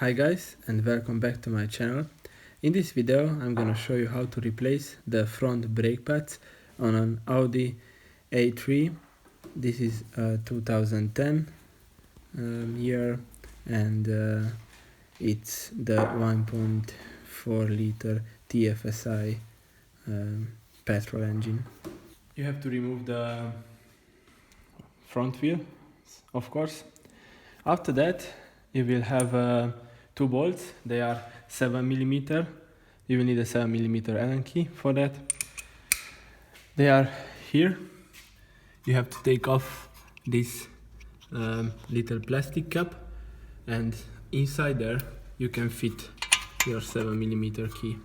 Hi guys, and welcome back to my channel. In this video I'm gonna show you how to replace the front brake pads on an Audi A3. This is a 2010 year, and it's the 1.4 liter TFSI petrol engine. You have to remove the front wheel, of course. After that you will have two bolts. They are 7mm. You will need a 7mm Allen key for that. They are here. You have to take off this little plastic cap, and inside there you can fit your 7mm key.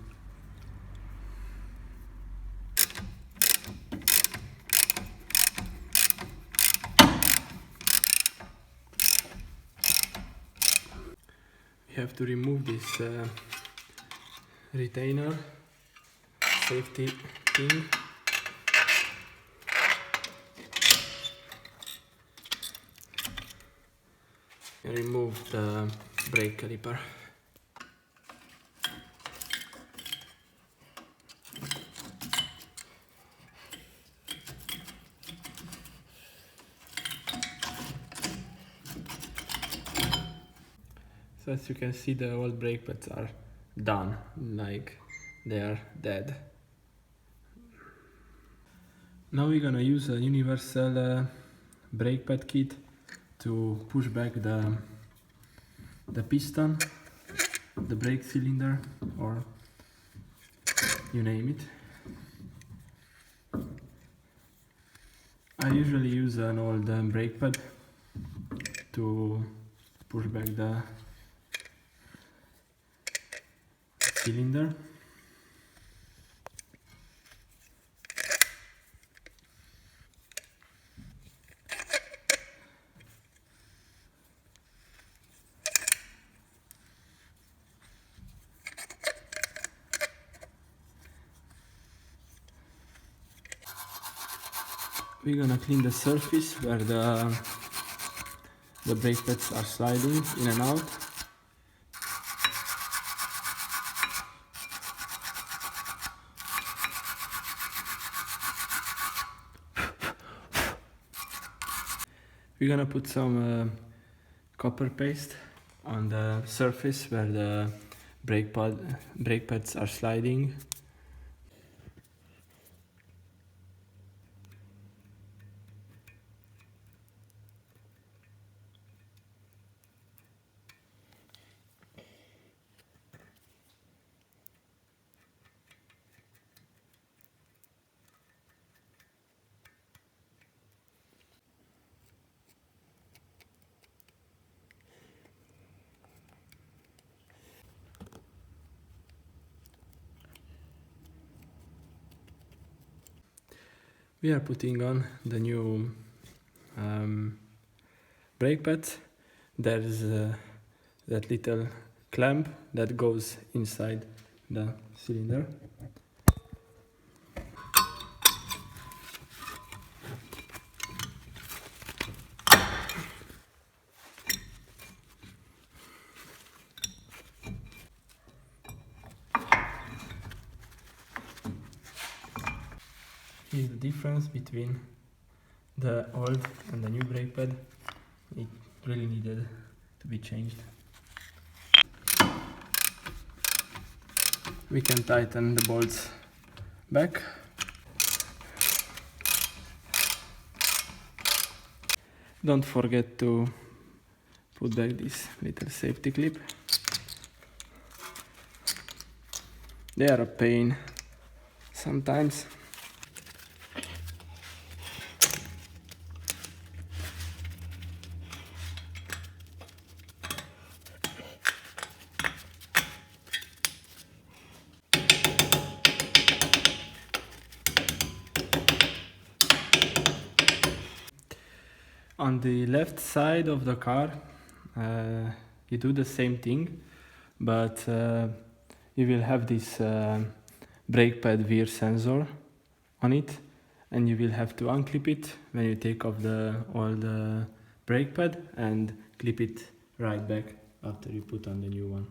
You have to remove this retainer safety thing. And remove the brake caliper. So as you can see, the old brake pads are done, like they are dead. Now we're gonna use a universal brake pad kit to push back the piston, the brake cylinder, or you name it. I usually use an old brake pad to push back the cylinder. We're gonna clean the surface where the brake pads are sliding in and out. We're gonna put some copper paste on the surface where the brake pads are sliding. We are putting on the new brake pads. There's that little clamp that goes inside the cylinder. Here's the difference between the old and the new brake pad. It really needed to be changed. We can tighten the bolts back. Don't forget to put back this little safety clip. They are a pain sometimes. On the left side of the car, you do the same thing, but you will have this brake pad wear sensor on it, and you will have to unclip it when you take off the old brake pad and clip it right back. after you put on the new one.